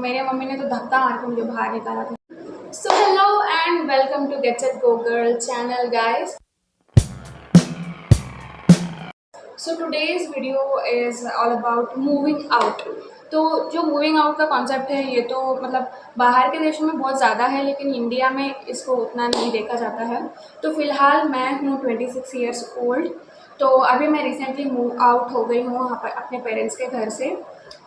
मेरे मम्मी ने तो धक्का मार के मुझे बाहर निकाला था। So hello and welcome to gets it go girl channel guys. So today's video is all about moving out. तो जो मूविंग आउट का कॉन्सेप्ट है ये तो मतलब बाहर के देशों में बहुत ज़्यादा है, लेकिन इंडिया में इसको उतना नहीं देखा जाता है। तो फ़िलहाल मैं हूँ 26 ईयर्स ओल्ड। तो अभी मैं रिसेंटली मूव आउट हो गई हूँ वहाँ पर अपने पेरेंट्स के घर से।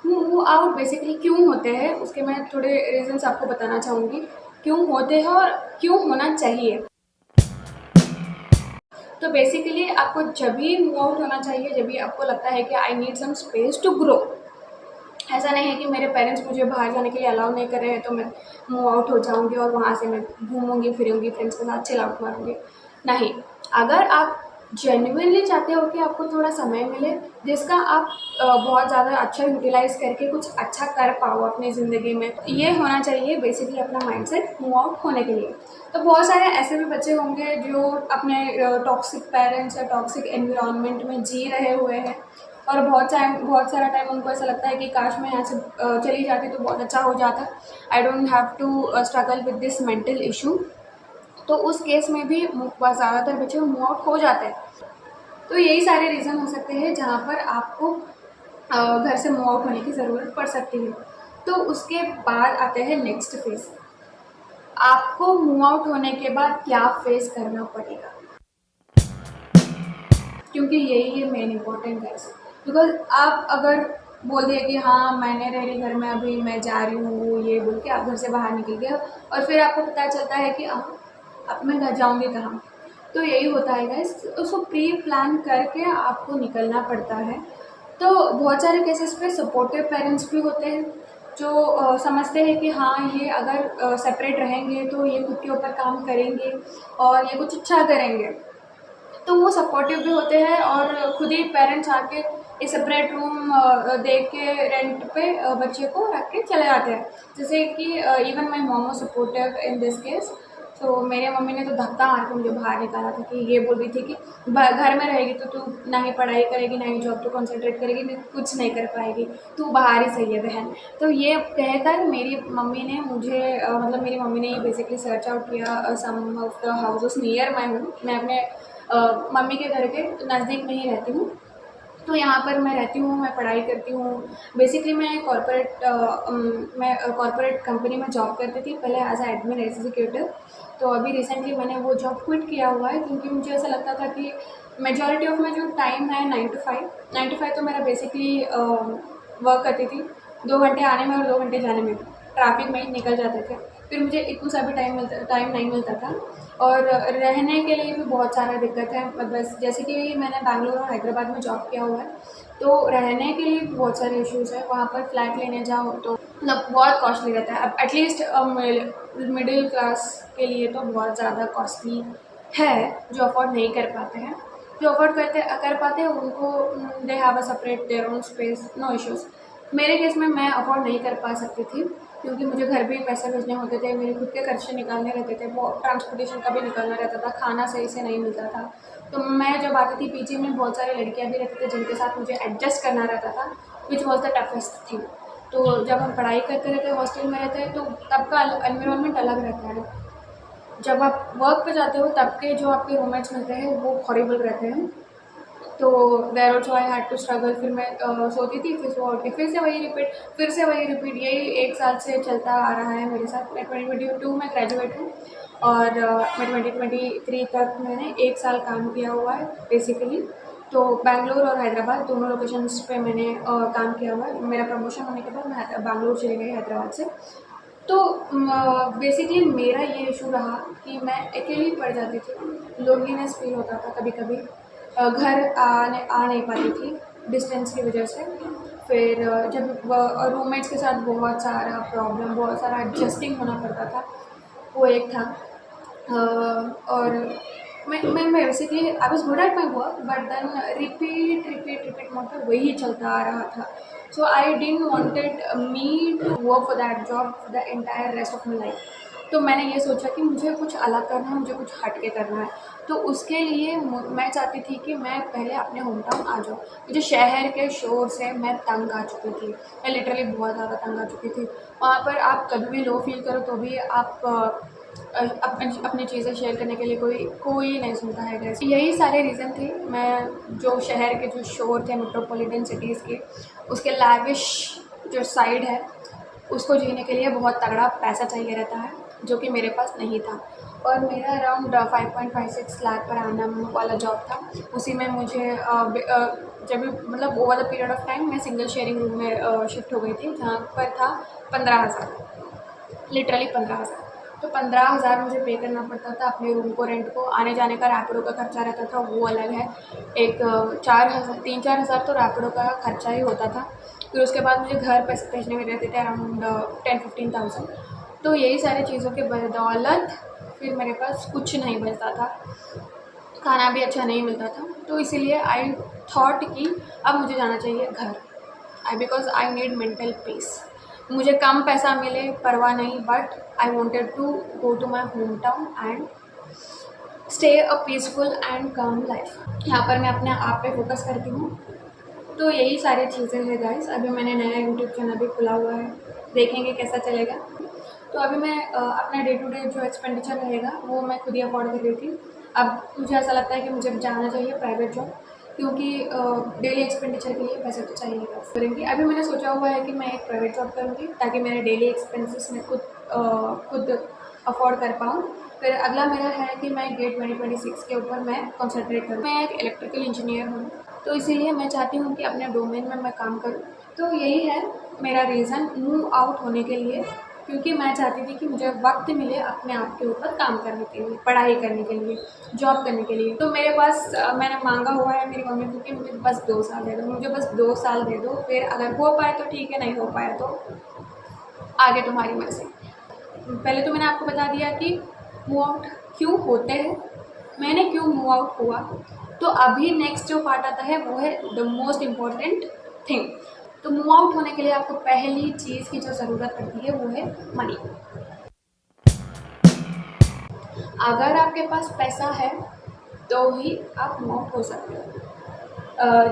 मूव आउट बेसिकली क्यों होते हैं उसके मैं थोड़े रीजंस आपको बताना चाहूँगी, क्यों होते हैं और क्यों होना चाहिए। तो बेसिकली आपको जब भी मूव आउट होना चाहिए जब भी आपको लगता है कि I need some space to grow. ऐसा नहीं है कि मेरे पेरेंट्स मुझे बाहर जाने के लिए अलाउ नहीं कर रहे हैं तो मैं मूव आउट हो जाऊंगी और वहाँ से मैं घूमूंगी फिरूंगी फ्रेंड्स के साथ चिल आउट मारूंगी। नहीं, अगर आप जेन्युइनली चाहते हो कि आपको थोड़ा समय मिले जिसका आप बहुत ज़्यादा अच्छा यूटिलाइज करके कुछ अच्छा कर पाओ अपनी ज़िंदगी में, ये होना चाहिए बेसिकली अपना माइंडसेट मूव आउट होने के लिए। तो बहुत सारे ऐसे भी बच्चे होंगे जो अपने टॉक्सिक पेरेंट्स या टॉक्सिक एनवायरनमेंट में जी रहे हुए हैं और बहुत सारा टाइम उनको ऐसा लगता है कि काश मैं यहाँ से चली जाती तो बहुत अच्छा हो जाता, I don't have to struggle with this mental issue. तो उस केस में भी ज़्यादातर बच्चे मूव आउट हो जाते हैं। तो यही सारे रीज़न हो सकते हैं जहाँ पर आपको घर से मूव आउट होने की ज़रूरत पड़ सकती है। तो उसके बाद आते हैं नेक्स्ट फेज, आपको मूव आउट होने के बाद क्या फेस करना पड़ेगा, क्योंकि यही है मेन इम्पोर्टेंट है। बिकॉज आप अगर बोल दिए कि हाँ मैंने रह रही घर में अभी मैं जा रही हूँ ये बोल के आप घर से बाहर निकल गए और फिर आपको पता चलता है कि अब मैं घर जाऊँगी कहाँ। तो यही होता है गाइस, उसको प्री प्लान करके आपको निकलना पड़ता है। तो बहुत सारे केसेस पे सपोर्टिव पेरेंट्स भी होते हैं जो समझते हैं कि हाँ ये अगर सेपरेट रहेंगे तो ये खुद के ऊपर काम करेंगे और ये कुछ अच्छा करेंगे। तो वो सपोर्टिव भी होते हैं और खुद ही पेरेंट्स आके एक सेपरेट रूम देख के रेंट पे बच्चे को रख के चले जाते हैं। जैसे कि even my mom was supportive in this case. तो मेरे मम्मी ने तो धक्का मार के मुझे बाहर निकाला था कि ये बोल रही थी कि घर में रहेगी तो तू ना ही पढ़ाई करेगी ना ही जॉब तो कॉन्सेंट्रेट करेगी, नहीं कुछ नहीं कर पाएगी, तू बाहर ही सही है बहन। तो ये कहकर मेरी मम्मी ने मुझे मतलब मेरी मम्मी ने बेसिकली सर्च आउट किया some of the houses near my home. मैं अपने मम्मी के घर के नज़दीक में ही रहती हूँ, तो यहाँ पर मैं रहती हूँ, मैं पढ़ाई करती हूँ। बेसिकली मैं कॉर्पोरेट कंपनी में जॉब करती थी पहले एज ए एडमिन एग्जीक्यूटिव। तो अभी रिसेंटली मैंने वो जॉब क्विट किया हुआ है क्योंकि मुझे ऐसा लगता था कि मेजॉरिटी ऑफ में जो टाइम है 9 to 5 तो मेरा बेसिकली वर्क करती थी। 2 घंटे आने में और 2 घंटे जाने में ट्रैफिक में ही निकल जाते थे। फिर मुझे इतना सा भी टाइम नहीं मिलता था और रहने के लिए भी बहुत सारा दिक्कत है। बस जैसे कि मैंने बैंगलोर और हैदराबाद में जॉब किया हुआ है तो रहने के लिए बहुत सारे इश्यूज़ है। वहाँ पर फ्लैट लेने जाओ तो मतलब बहुत कॉस्टली रहता है। अब एटलीस्ट मिडिल क्लास के लिए तो बहुत ज़्यादा कॉस्टली है। जो अफोर्ड नहीं कर पाते हैं, जो अफोर्ड कर पाते हैं उनको they have a separate their own space, no issues. मेरे केस में मैं अफोर्ड नहीं कर पा सकती थी क्योंकि मुझे घर भी पैसे भेजने होते थे, मेरे खुद के खर्चे निकालने रहते थे, वो ट्रांसपोर्टेशन का भी निकालना रहता था, खाना सही से नहीं मिलता था। तो मैं जब आती थी पीजी में बहुत सारी लड़कियां भी रहती थी जिनके साथ मुझे एडजस्ट करना रहता था, which was the toughest thing. तो जब हम पढ़ाई करते रहते हैं हॉस्टल में रहते हैं तो तब का एनवायरनमेंट अलग रहता है। जब आप वर्क पे जाते हो तब के जो आपके रूममेट्स मिलते हैं वो हॉरिबल रहते हैं। तो there also I had to struggle. फिर मैं सोती थी फिर सो उठती फिर से वही रिपीट यही 1 साल से चलता आ रहा है मेरे साथ। मैं 2022 में ग्रेजुएट हूँ और मैं 2023 तक मैंने 1 साल काम किया हुआ है बेसिकली। तो बैंगलोर और हैदराबाद दोनों लोकेशंस पे मैंने काम किया हुआ है। मेरा प्रमोशन होने के बाद मैं बैंगलोर चली गई हैदराबाद से। तो बेसिकली मेरा ये इशू रहा कि मैं अकेली पड़ जाती थी, लोनलीनेस फील होता था कभी कभी। घर आ नहीं पाती थी डिस्टेंस की वजह से। फिर जब रूममेट्स के साथ बहुत सारा प्रॉब्लम, बहुत सारा एडजस्टिंग होना पड़ता था, वो एक था। और मैं basically I was good at my work but then repeat मतलब वही चलता आ रहा था। So I didn't wanted me to work for that job for the entire rest of my life. तो मैंने ये सोचा कि मुझे कुछ अलग करना है, मुझे कुछ हट के करना है। तो उसके लिए मैं चाहती थी कि मैं पहले अपने होम टाउन आ जाऊँ। मुझे शहर के शोर से मैं तंग आ चुकी थी, मैं लिटरली बहुत ज़्यादा तंग आ चुकी थी। वहाँ पर आप कभी भी लो फील करो तो भी आप अपनी चीज़ें शेयर करने के लिए कोई नहीं सुनता है गाइस। यही सारे रीज़न थे। मैं जो शहर के जो शोर थे मेट्रोपॉलिटन सिटीज़ के, उसके लैविश जो साइड है उसको जीने के लिए बहुत तगड़ा पैसा चाहिए रहता है, जो कि मेरे पास नहीं था। और मेरा अराउंड 5.56 लाख पर आनम वाला जॉब था। उसी में मुझे जब भी मतलब over the period of time मैं सिंगल शेयरिंग रूम में शिफ्ट हो गई थी, जहाँ पर था 15,000, लिटरली 15,000। तो 15,000 मुझे पे करना पड़ता था अपने रूम को, रेंट को, आने जाने का रैपिडो का खर्चा रहता था, वो अलग है। एक 3-4 हज़ार तो रैपिडो का खर्चा ही होता था। फिर उसके बाद मुझे घर पैसे भेजने में रहते थे अराउंड 10-15,000। तो यही सारी चीज़ों के बदौलत फिर मेरे पास कुछ नहीं बचता था, खाना भी अच्छा नहीं मिलता था। तो इसीलिए आई थॉट कि अब मुझे जाना चाहिए घर, because I need mental peace. मुझे कम पैसा मिले परवाह नहीं, but I wanted to go to my home town and stay a peaceful and calm life. यहाँ पर मैं अपने आप पे फोकस करती हूँ। तो यही सारी चीज़ें हैं गाइस। अभी मैंने नया यूट्यूब चैनल भी खुला हुआ है, देखेंगे कैसा चलेगा। तो अभी मैं अपना डे टू डे जो एक्सपेंडिचर रहेगा वो मैं खुद ही अफोर्ड कर रही थी। अब मुझे ऐसा लगता है कि मुझे जाना चाहिए प्राइवेट जॉब, क्योंकि डेली एक्सपेंडिचर के लिए पैसे तो चाहिए करेंगी। अभी मैंने सोचा हुआ है कि मैं एक प्राइवेट जॉब करूँगी ताकि मेरे डेली एक्सपेंसेस मैं खुद अफोर्ड कर पाऊँ। फिर अगला मेरा है कि मैं गेट 2026 के ऊपर मैं कॉन्सेंट्रेट करूँ। मैं एक इलेक्ट्रिकल इंजीनियर हूँ, तो इसीलिए मैं चाहती हूँ कि अपने डोमेन में मैं काम करूँ। तो यही है मेरा रीज़न मूव आउट होने के लिए, क्योंकि मैं चाहती थी कि मुझे वक्त मिले अपने आप के ऊपर काम करने के लिए, पढ़ाई करने के लिए, जॉब करने के लिए। तो मेरे पास मैंने मांगा हुआ है मेरी मम्मी को कि मुझे बस 2 साल दे दो, मुझे बस 2 साल दे दो, फिर अगर हो पाए तो ठीक है, नहीं हो पाए तो आगे तुम्हारी मर्ज़ी। पहले तो मैंने आपको बता दिया कि मूव आउट क्यों होते हैं, मैंने क्यों मूव आउट हुआ। तो अभी नेक्स्ट जो पार्ट आता है वो है द मोस्ट इम्पॉर्टेंट थिंग। तो मूव आउट होने के लिए आपको पहली चीज़ की जो ज़रूरत पड़ती है वो है मनी। अगर आपके पास पैसा है तो ही आप मूव आउट हो सकते हो।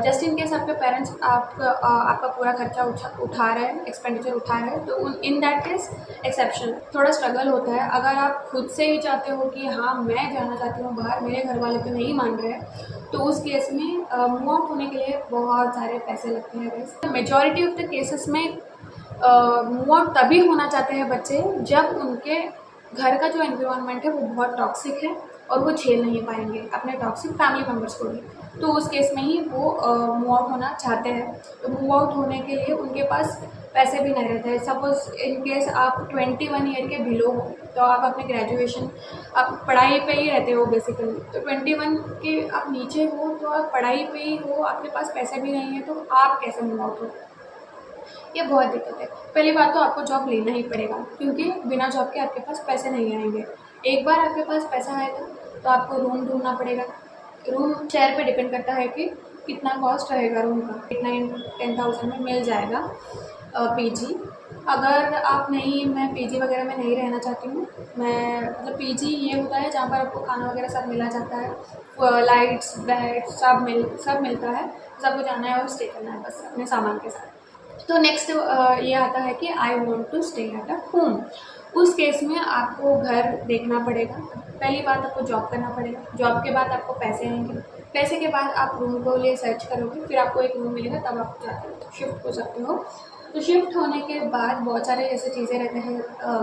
जस्ट इन केस आपके पेरेंट्स आपका पूरा खर्चा उठा रहे हैं, एक्सपेंडिचर उठा रहे हैं, तो इन दैट केस एक्सेप्शन, थोड़ा स्ट्रगल होता है। अगर आप खुद से ही चाहते हो कि हाँ मैं जाना चाहती हूँ बाहर, मेरे घर वाले तो नहीं मान रहे हैं, तो उस केस में मूव आउट होने के लिए बहुत सारे पैसे लगते हैं। मेजॉरिटी ऑफ द केसेस में मूव आउट तभी होना चाहते हैं बच्चे जब उनके घर का जो एनवायरनमेंट है वो बहुत टॉक्सिक है और वो झेल नहीं पाएंगे अपने टॉक्सिक फैमिली मेम्बर्स को भी। तो उस केस में ही वो मूव आउट होना चाहते हैं। तो मूव आउट होने के लिए उनके पास पैसे भी नहीं रहते हैं। सपोज़ इन केस आप 21 ईयर के बिलो हो, तो आप अपने ग्रेजुएशन, आप पढ़ाई पे ही रहते हो बेसिकली। तो 21 के आप नीचे हो तो आप पढ़ाई पे ही हो, आपके पास पैसे भी नहीं है, तो आप कैसे मूव आउट हो? ये बहुत दिक्कत है। पहली बात तो आपको जॉब लेना ही पड़ेगा, क्योंकि बिना जॉब के आपके पास पैसे नहीं आएंगे। एक बार आपके पास पैसा आएगा तो आपको रूम ढूंढना पड़ेगा। रूम शहर पे डिपेंड करता है कि कितना कॉस्ट रहेगा रूम का। 8-9-10,000 में मिल जाएगा पीजी। अगर आप नहीं, मैं पीजी वगैरह में नहीं रहना चाहती हूँ। मैं मतलब पीजी ये होता है जहाँ पर आपको खाना वगैरह सब मिला जाता है, लाइट्स बेड सब मिलता है। सबको जाना है और स्टे करना है बस अपने सामान के साथ। तो नेक्स्ट ये आता है कि I want to stay at a home. उस केस में आपको घर देखना पड़ेगा। पहली बात आपको जॉब करना पड़ेगा, जॉब के बाद आपको पैसे आएंगे, पैसे के बाद आप रूम को लिए सर्च करोगे, फिर आपको एक रूम मिलेगा, तब आप जाकर शिफ्ट हो सकते हो। तो शिफ्ट होने के बाद बहुत सारे ऐसे चीज़ें रहते हैं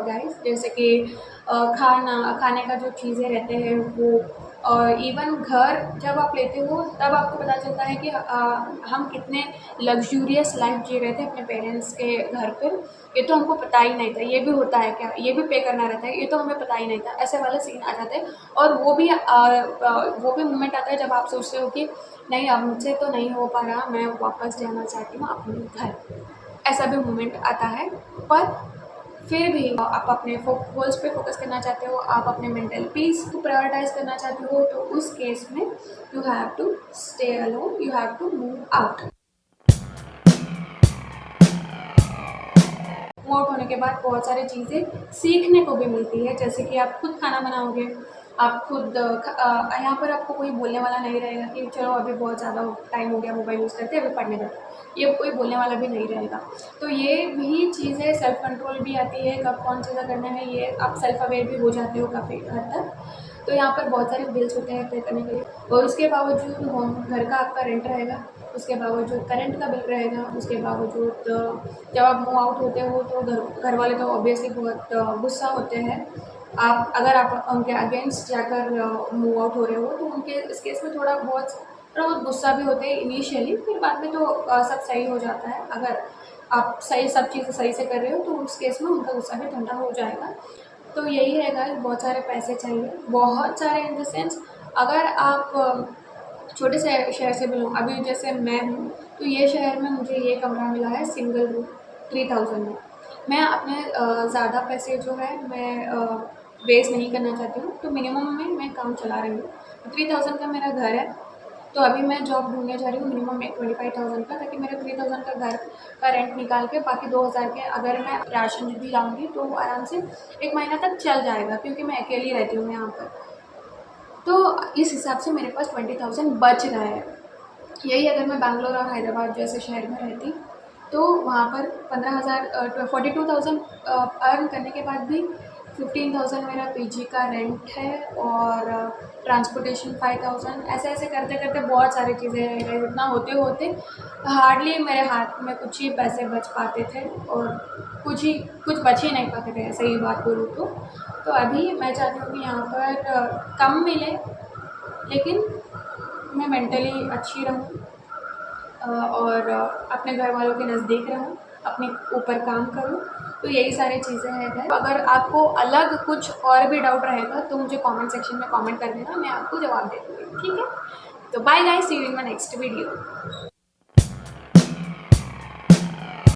गाइस, जैसे कि खाने का जो चीज़ें रहते हैं वो, और इवन घर जब आप लेते हो तब आपको पता चलता है कि हम कितने लग्जूरियस लाइफ जी रहे थे अपने पेरेंट्स के घर पर। ये तो हमको पता ही नहीं था, ये भी होता है क्या, ये भी पे करना रहता है, ये तो हमें पता ही नहीं था। ऐसे वाले सीन आ जाते हैं। और वो भी मोमेंट आता है जब आप सोचते हो कि नहीं अब मुझसे तो नहीं हो पा रहा, मैं वापस जाना चाहती हूँ अपने घर। ऐसा भी मोमेंट आता है। पर फिर भी आप अपने गोल्स पे फोकस करना चाहते हो, आप अपने मेंटल पीस को प्रायोरिटाइज करना चाहते हो, तो उस केस में you have to stay alone, you have to move out. Out होने के बाद बहुत सारी चीज़ें सीखने को भी मिलती है, जैसे कि आप खुद खाना बनाओगे, आप खुद यहाँ पर आपको कोई बोलने वाला नहीं रहेगा कि चलो अभी बहुत ज़्यादा टाइम हो गया मोबाइल यूज़ करते, अभी पढ़ने दो, ये कोई बोलने वाला भी नहीं रहेगा। तो ये भी चीज़ें, सेल्फ कंट्रोल भी आती है, कब कौन चीज़ें करना है, ये आप सेल्फ अवेयर भी हो जाते हो काफ़ी हद तक। तो यहाँ पर बहुत सारे बिल्स होते हैं पे करने के लिए, और उसके बावजूद होम घर का आपका रेंट रहेगा, उसके बावजूद करंट का बिल रहेगा, उसके बावजूद जब आप मूव आउट होते हो तो घर वाले तो ऑब्वियसली बहुत गुस्सा होते हैं। आप अगर आप उनके अगेंस्ट जाकर मूव आउट हो रहे हो तो उनके इस केस में थोड़ा बहुत गुस्सा भी होते हैं इनिशियली, फिर बाद में तो सब सही हो जाता है। अगर आप सब चीज़ें सही से कर रहे हो तो उस केस में उनका गुस्सा भी ठंडा हो जाएगा। तो यही है गाइस, बहुत सारे पैसे चाहिए, बहुत सारे इन द सेंस, अगर आप छोटे से शहर से बिलोंग, अभी जैसे मैं हूँ तो ये शहर में मुझे ये कमरा मिला है सिंगल रूम 3000 में। मैं अपने ज़्यादा पैसे जो है मैं वेस्ट नहीं करना चाहती हूँ, तो मिनिमम में मैं काम चला रही हूँ। 3000 का मेरा घर है, तो अभी मैं जॉब ढूंढने जा रही हूँ मिनिमम 25,000 का, ताकि मेरे 3000 का घर का रेंट निकाल के बाकी 2000 के अगर मैं राशन भी लाऊंगी तो आराम से 1 महीना तक चल जाएगा, क्योंकि मैं अकेली रहती हूँ यहाँ पर। तो इस हिसाब से मेरे पास 20,000 बच रहा है। यही अगर मैं बैंगलोर और हैदराबाद जैसे शहर में रहती तो वहाँ पर 42,000 अर्न करने के बाद भी 15,000 मेरा पीजी का रेंट है, और ट्रांसपोर्टेशन 5,000, ऐसे ऐसे करते करते बहुत सारी चीज़ें इतना होते होते हार्डली मेरे हाथ में कुछ ही पैसे बच पाते थे, और कुछ बच ही नहीं पाते थे, सही बात बोलूँ तो अभी मैं चाहती हूँ कि यहाँ पर कम मिले लेकिन मैं मेंटली अच्छी रहूँ, और अपने घर वालों के नज़दीक रहूँ, अपने ऊपर काम करूँ। तो यही सारी चीज़ें हैं। अगर आपको अलग कुछ और भी डाउट रहेगा तो मुझे कमेंट सेक्शन में कमेंट कर देना, मैं आपको जवाब दे दूँगी, ठीक है। तो bye guys, see you in my next video.